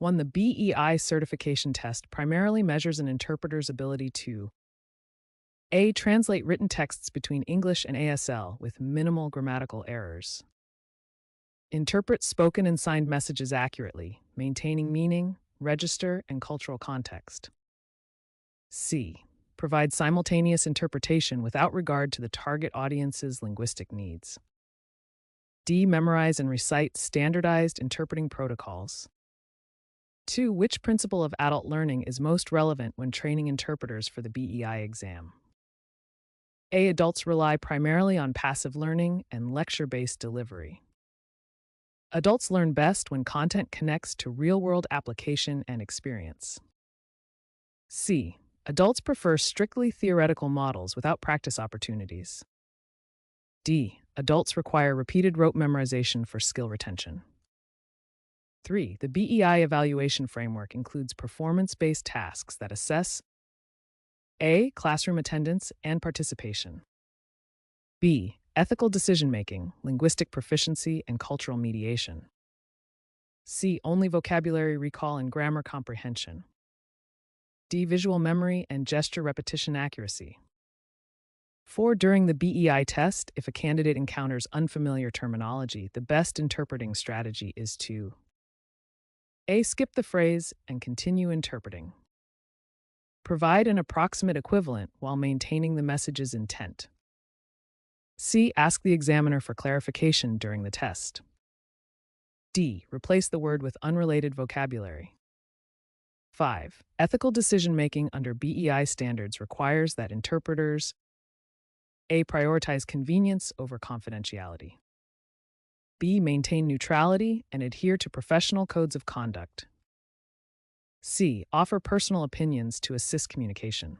1. The BEI certification test primarily measures an interpreter's ability to A. Translate written texts between English and ASL with minimal grammatical errors. Interpret spoken and signed messages accurately, maintaining meaning, register, and cultural context. C. Provide simultaneous interpretation without regard to the target audience's linguistic needs. D. Memorize and recite standardized interpreting protocols. 2. Which principle of adult learning is most relevant when training interpreters for the BEI exam? A. Adults rely primarily on passive learning and lecture-based delivery. Adults learn best when content connects to real-world application and experience. C. Adults prefer strictly theoretical models without practice opportunities. D. Adults require repeated rote memorization for skill retention. 3. The BEI evaluation framework includes performance-based tasks that assess A. Classroom attendance and participation. B. Ethical decision-making, linguistic proficiency, and cultural mediation. C. Only vocabulary recall and grammar comprehension. D. Visual memory and gesture repetition accuracy. 4. During the BEI test, if a candidate encounters unfamiliar terminology, the best interpreting strategy is to A. Skip the phrase and continue interpreting. Provide an approximate equivalent while maintaining the message's intent. C. Ask the examiner for clarification during the test. D. Replace the word with unrelated vocabulary. 5. Ethical decision-making under BEI standards requires that interpreters A. Prioritize convenience over confidentiality. B. Maintain neutrality and adhere to professional codes of conduct. C. Offer personal opinions to assist communication.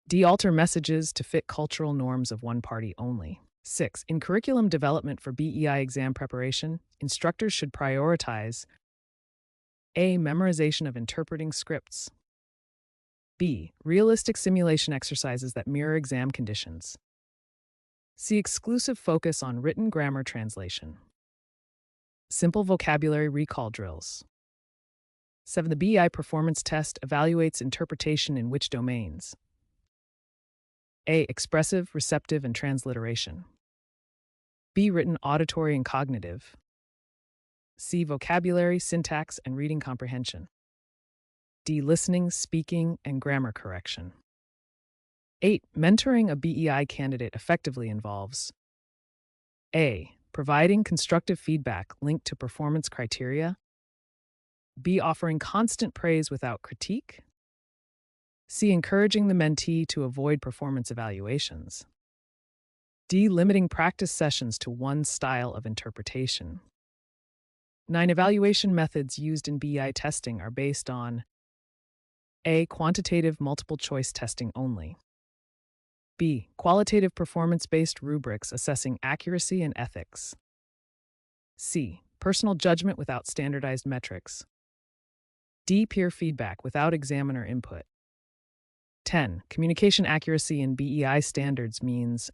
D. Alter messages to fit cultural norms of one party only. 6. In curriculum development for BEI exam preparation, instructors should prioritize A. Memorization of interpreting scripts. B. Realistic simulation exercises that mirror exam conditions. C. Exclusive focus on written grammar translation. Simple vocabulary recall drills. 7. The BEI performance test evaluates interpretation in which domains? A. Expressive, receptive, and transliteration. B. Written, auditory, and cognitive. C. Vocabulary, syntax, and reading comprehension. D. Listening, speaking, and grammar correction. 8. Mentoring a BEI candidate effectively involves A. Providing constructive feedback linked to performance criteria. B. Offering constant praise without critique. C. Encouraging the mentee to avoid performance evaluations. D. Limiting practice sessions to one style of interpretation. 9. Evaluation methods used in BEI testing are based on A. Quantitative multiple choice testing only. B. Qualitative performance-based rubrics assessing accuracy and ethics. C. Personal judgment without standardized metrics. D. Peer feedback without examiner input. 10. Communication accuracy in BEI standards means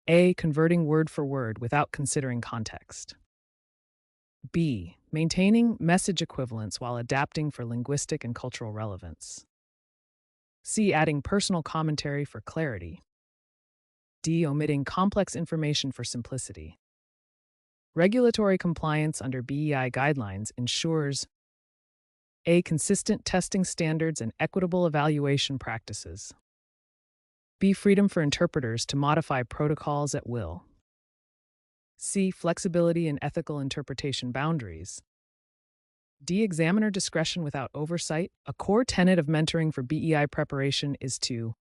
A. Converting word for word without considering context. B. Maintaining message equivalence while adapting for linguistic and cultural relevance. C. Adding personal commentary for clarity. D. Omitting complex information for simplicity. Regulatory compliance under BEI guidelines ensures A. Consistent testing standards and equitable evaluation practices. B. Freedom for interpreters to modify protocols at will. C. Flexibility in ethical interpretation boundaries. D. Examiner discretion without oversight. A core tenet of mentoring for BEI preparation is to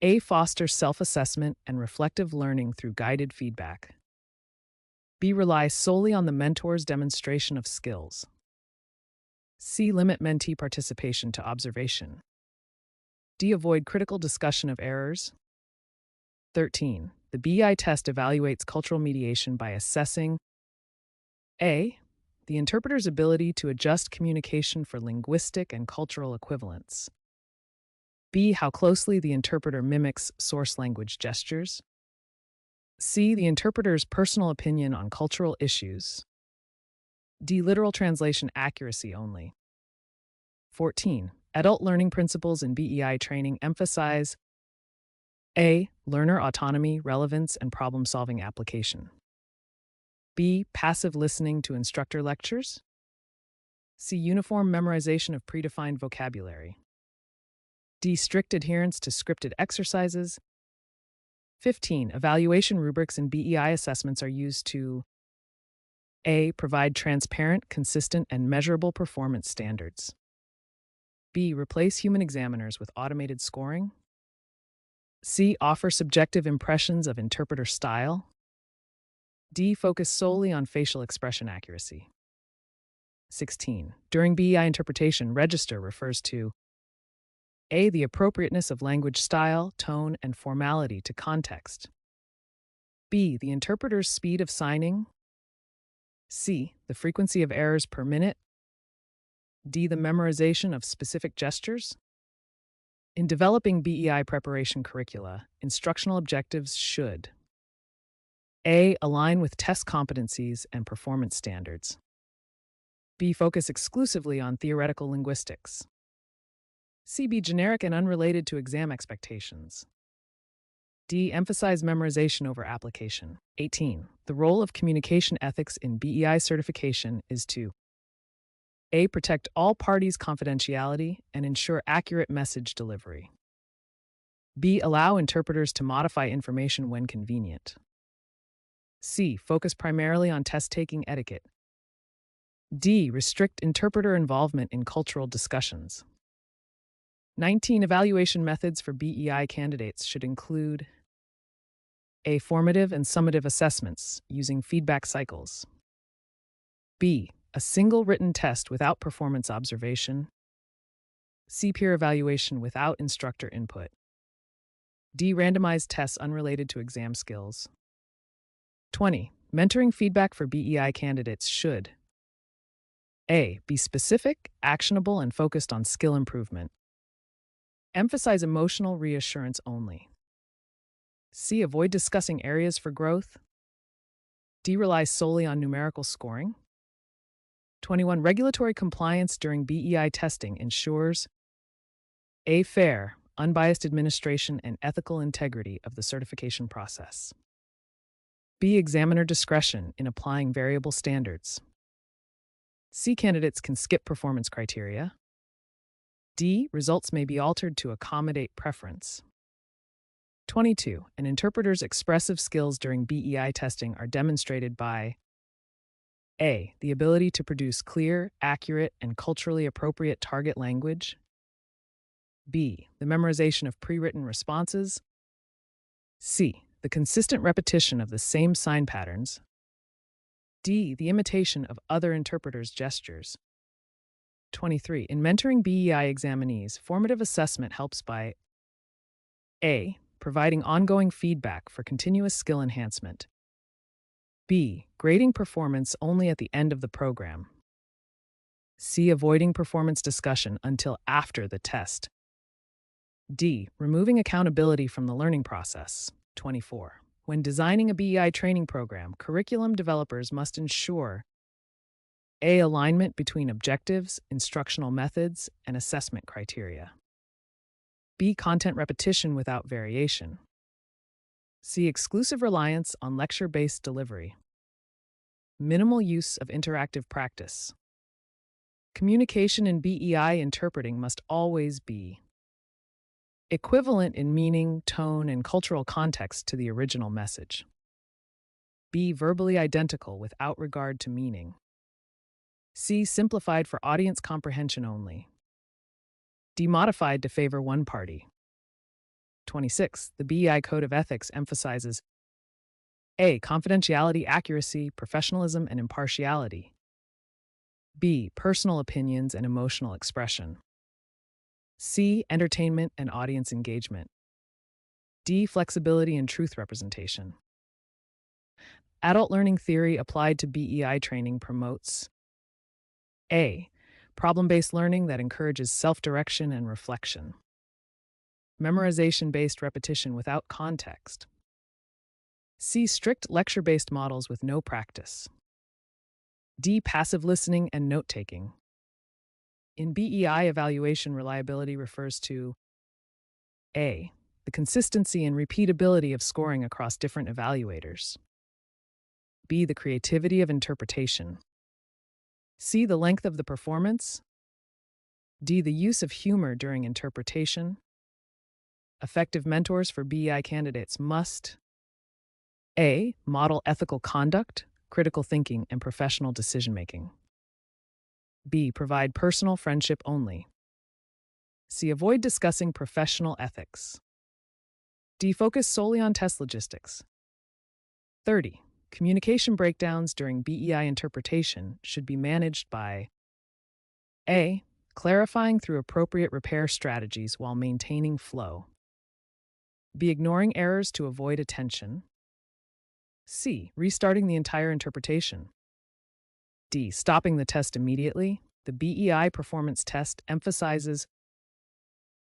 A. Foster self-assessment and reflective learning through guided feedback. B. Rely solely on the mentor's demonstration of skills. C. Limit mentee participation to observation. D. Avoid critical discussion of errors. 13. The BEI test evaluates cultural mediation by assessing A. The interpreter's ability to adjust communication for linguistic and cultural equivalence. B. How closely the interpreter mimics source language gestures. C. The interpreter's personal opinion on cultural issues. D. Literal translation accuracy only. 14. Adult learning principles in BEI training emphasize A. Learner autonomy, relevance, and problem solving application. B. Passive listening to instructor lectures. C. Uniform memorization of predefined vocabulary. D. Strict adherence to scripted exercises. 15. Evaluation rubrics in BEI assessments are used to A. Provide transparent, consistent, and measurable performance standards. B. Replace human examiners with automated scoring. C. Offer subjective impressions of interpreter style. D. Focus solely on facial expression accuracy. 16. During BEI interpretation, register refers to A. The appropriateness of language style, tone, and formality to context. B. The interpreter's speed of signing. C. The frequency of errors per minute. D. The memorization of specific gestures. In developing BEI preparation curricula, instructional objectives should A. Align with test competencies and performance standards. B. Focus exclusively on theoretical linguistics. C. Be generic and unrelated to exam expectations. D. Emphasize memorization over application. 18. The role of communication ethics in BEI certification is to A. Protect all parties' confidentiality and ensure accurate message delivery. B. Allow interpreters to modify information when convenient. C. Focus primarily on test-taking etiquette. D. Restrict interpreter involvement in cultural discussions. 19. Evaluation methods for BEI candidates should include A. Formative and summative assessments using feedback cycles. B. A single written test without performance observation. C. Peer evaluation without instructor input. D. Randomized tests unrelated to exam skills. 20. Mentoring feedback for BEI candidates should A. Be specific, actionable, and focused on skill improvement. Emphasize emotional reassurance only. C. Avoid discussing areas for growth. D. Rely solely on numerical scoring. 21. Regulatory compliance during BEI testing ensures A. Fair, unbiased administration and ethical integrity of the certification process. B. Examiner discretion in applying variable standards. C. Candidates can skip performance criteria. D. Results may be altered to accommodate preference. 22. An interpreter's expressive skills during BEI testing are demonstrated by A. The ability to produce clear, accurate, and culturally appropriate target language. B. The memorization of pre-written responses. C. The consistent repetition of the same sign patterns. D. The imitation of other interpreters' gestures. 23. In mentoring BEI examinees, formative assessment helps by A. Providing ongoing feedback for continuous skill enhancement. B. Grading performance only at the end of the program. C. Avoiding performance discussion until after the test. D. Removing accountability from the learning process. 24. When designing a BEI training program, curriculum developers must ensure A. Alignment between objectives, instructional methods, and assessment criteria. B. Content repetition without variation. C. Exclusive reliance on lecture-based delivery. Minimal use of interactive practice. Communication in BEI interpreting must always be equivalent in meaning, tone, and cultural context to the original message. B. Verbally identical without regard to meaning. C. Simplified for audience comprehension only. D. Modified to favor one party. 26. The BEI Code of Ethics emphasizes A. Confidentiality, accuracy, professionalism, and impartiality. B. Personal opinions and emotional expression. C. Entertainment and audience engagement. D. Flexibility and truth representation. Adult learning theory applied to BEI training promotes A. Problem-based learning that encourages self-direction and reflection. Memorization-based repetition without context. C. Strict lecture-based models with no practice. D. Passive listening and note taking. In BEI, evaluation reliability refers to A. The consistency and repeatability of scoring across different evaluators. B. The creativity of interpretation. C. The length of the performance. D. The use of humor during interpretation. Effective mentors for BEI candidates must A. Model ethical conduct, critical thinking, and professional decision-making. B. Provide personal friendship only. C. Avoid discussing professional ethics. D. Focus solely on test logistics. 30. Communication breakdowns during BEI interpretation should be managed by A. Clarifying through appropriate repair strategies while maintaining flow. B. Ignoring errors to avoid attention. C. Restarting the entire interpretation. D. Stopping the test immediately. The BEI performance test emphasizes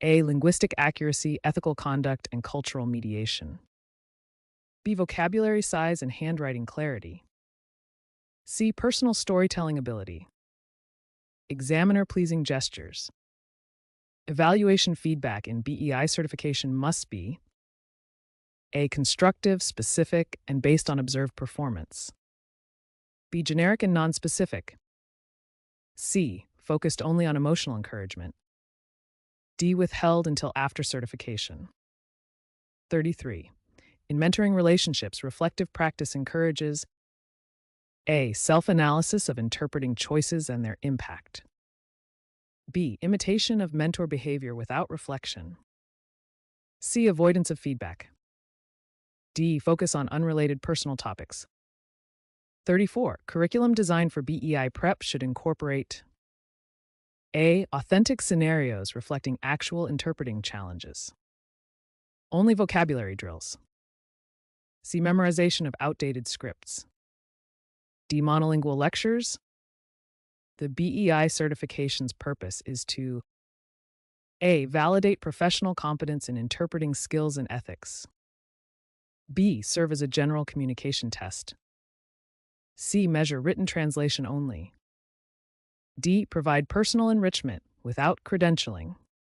A. Linguistic accuracy, ethical conduct, and cultural mediation. B. Vocabulary size and handwriting clarity. C. Personal storytelling ability. Examiner-pleasing gestures. Evaluation feedback in BEI certification must be A. Constructive, specific, and based on observed performance. B. Generic and nonspecific. C. Focused only on emotional encouragement. D. Withheld until after certification. 33. In mentoring relationships, reflective practice encourages A. Self-analysis of interpreting choices and their impact. B. Imitation of mentor behavior without reflection. C. Avoidance of feedback. D. Focus on unrelated personal topics. 34. Curriculum design for BEI prep should incorporate A. Authentic scenarios reflecting actual interpreting challenges. Only vocabulary drills. C. Memorization of outdated scripts. D. Monolingual lectures. The BEI certification's purpose is to A. Validate professional competence in interpreting skills and ethics. B. Serve as a general communication test. C. Measure written translation only. D. Provide personal enrichment without credentialing.